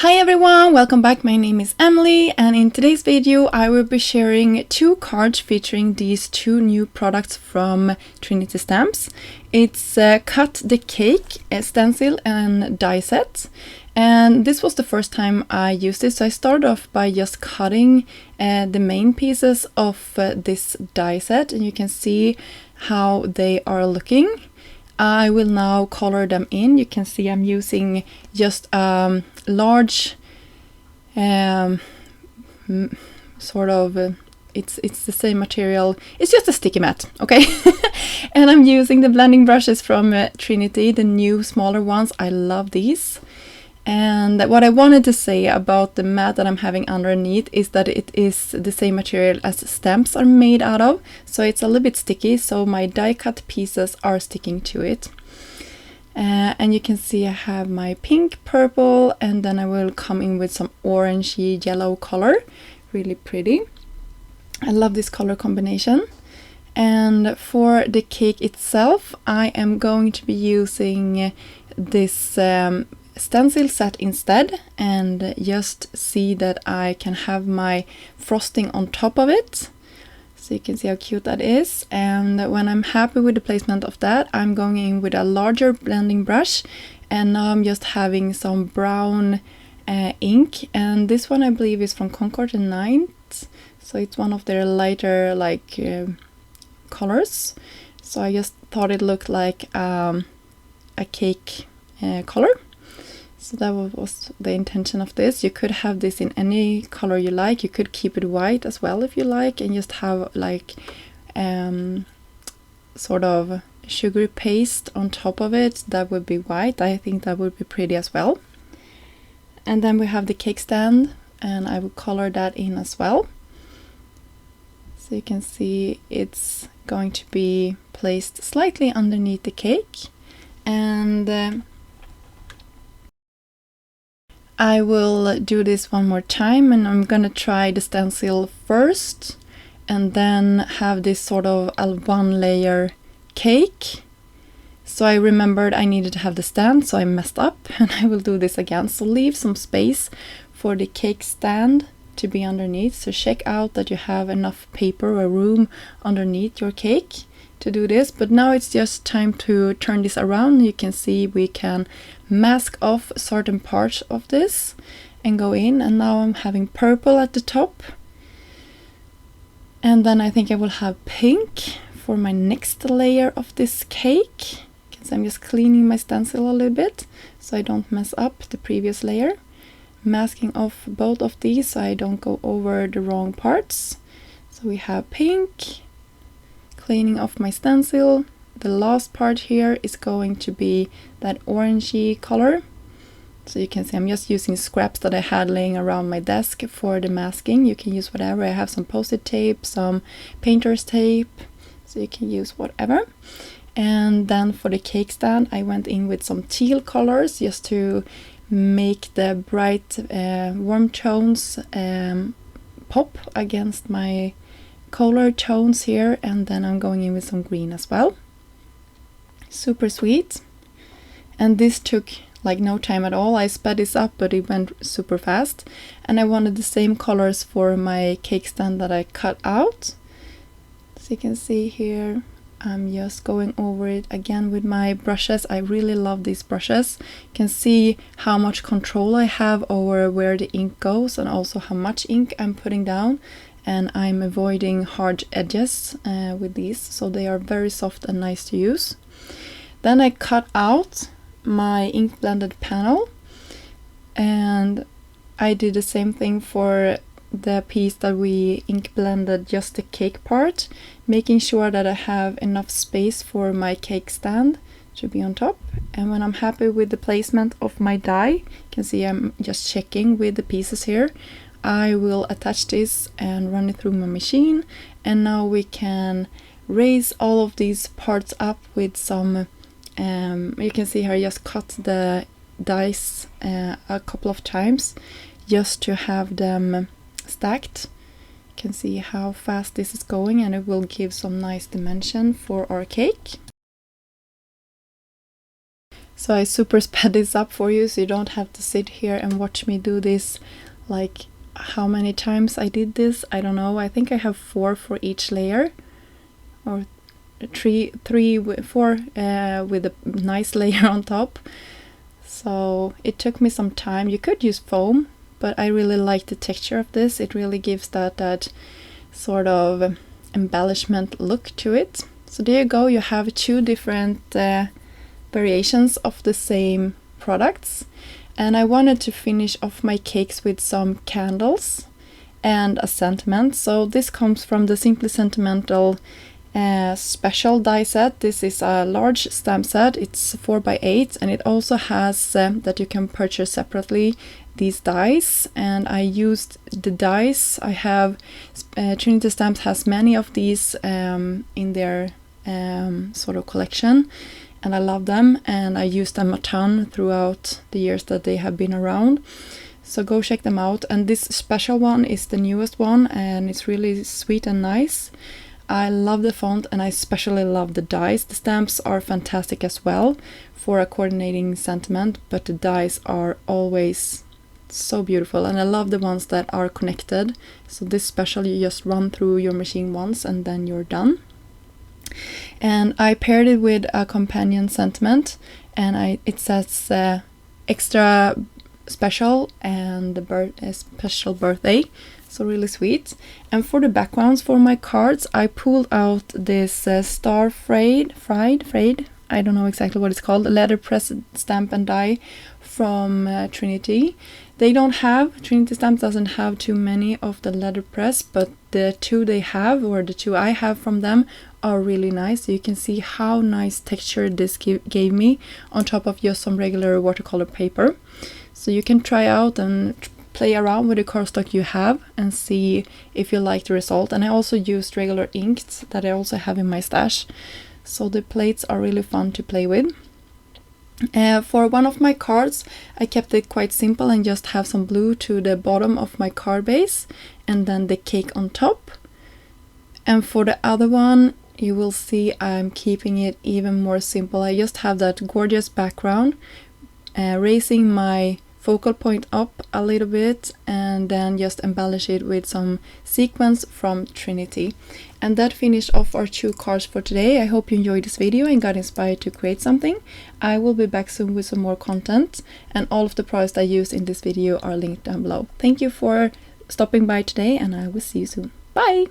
Hi everyone, welcome back. My name is Emelie, and in today's video I will be sharing two cards featuring these two new products from Trinity stamps. It's Cut the Cake stencil and die set, and this was the first time I used it, so I started off by just cutting the main pieces of this die set, and you can see how they are looking. I will now color them in. You can see I'm using just large sort of it's the same material. It's just a sticky mat, okay? And I'm using the blending brushes from Trinity, the new smaller ones. I love these. And what I wanted to say about the mat that I'm having underneath is that it is the same material as stamps are made out of, so it's a little bit sticky, so my die cut pieces are sticking to it. And you can see I have my pink, purple, and then I will come in with some orangey yellow color. Really pretty. I love this color combination. And for the cake itself, I am going to be using this stencil set instead, and just see that I can have my frosting on top of it, so you can see how cute that is. And when I'm happy with the placement of that, I'm going in with a larger blending brush, and now I'm just having some brown ink, and this one I believe is from Concord and Ninth, so it's one of their lighter colors. So I just thought it looked like a cake color. So that was the intention of this. You could have this in any color you like. You could keep it white as well if you like, and just have like sort of sugary paste on top of it. That would be white. I think that would be pretty as well. And then we have the cake stand, and I will color that in as well. So you can see it's going to be placed slightly underneath the cake, and I will do this one more time, and I'm gonna try the stencil first and then have this sort of a one layer cake. So I remembered I needed to have the stand, so I messed up, and I will do this again. So leave some space for the cake stand to be underneath. So check out that you have enough paper or room underneath your cake to do this. But now it's just time to turn this around. You can see we can mask off certain parts of this and go in, and now I'm having purple at the top, and then I think I will have pink for my next layer of this cake. So I'm just cleaning my stencil a little bit so I don't mess up the previous layer, masking off both of these so I don't go over the wrong parts. So we have pink, cleaning off my stencil. The last part here is going to be that orangey color. So you can see I'm just using scraps that I had laying around my desk for the masking. You can use whatever. I have some post-it tape, some painter's tape, so you can use whatever. And then for the cake stand, I went in with some teal colors just to make the bright warm tones pop against my color tones here, and then I'm going in with some green as well. Super sweet. And this took like no time at all. I sped this up, but it went super fast. And I wanted the same colors for my cake stand that I cut out. So you can see here I'm just going over it again with my brushes. I really love these brushes. You can see how much control I have over where the ink goes, and also how much ink I'm putting down. And I'm avoiding hard edges with these, so they are very soft and nice to use. Then I cut out my ink blended panel, and I did the same thing for the piece that we ink blended just the cake part, making sure that I have enough space for my cake stand to be on top. And when I'm happy with the placement of my die, you can see I'm just checking with the pieces here. I will attach this and run it through my machine, and now we can raise all of these parts up with some you can see here I just cut the dice a couple of times just to have them stacked. You can see how fast this is going, and it will give some nice dimension for our cake. So I super sped this up for you, so you don't have to sit here and watch me do this. Like, how many times I did this, I don't know. I think I have 4 for each layer, or 4 with a nice layer on top. So it took me some time. You could use foam, but I really like the texture of this. It really gives that sort of embellishment look to it. So there you go, you have 2 different variations of the same products. And I wanted to finish off my cakes with some candles and a sentiment. So this comes from the Simply Sentimental special die set. This is a large stamp set. It's 4x8, and it also has that you can purchase separately these dies. And I used the dies. I have Trinity Stamps has many of these in their sort of collection, and I love them, and I use them a ton throughout the years that they have been around. So go check them out. And this special one is the newest one, and it's really sweet and nice. I love the font, and I especially love the dies. The stamps are fantastic as well for a coordinating sentiment, but the dies are always so beautiful, and I love the ones that are connected. So this special, you just run through your machine once and then you're done. And I paired it with a companion sentiment, and it says extra special and special birthday, so really sweet. And for the backgrounds for my cards, I pulled out this star frayed, I don't know exactly what it's called, a letterpress stamp and die from Trinity. Trinity Stamps doesn't have too many of the letterpress, but the 2 they have, or the 2 I have from them, are really nice. You can see how nice texture this gave me on top of just some regular watercolor paper. So you can try out and play around with the cardstock you have and see if you like the result. And I also used regular inks that I also have in my stash. So the plates are really fun to play with. For one of my cards, I kept it quite simple and just have some blue to the bottom of my card base, and then the cake on top. And for the other one, you will see I'm keeping it even more simple. I just have that gorgeous background, raising my focal point up a little bit, and then just embellish it with some sequins from Trinity. And that finished off our 2 cards for today. I hope you enjoyed this video and got inspired to create something. I will be back soon with some more content, and all of the products I used in this video are linked down below. Thank you for stopping by today, and I will see you soon. Bye!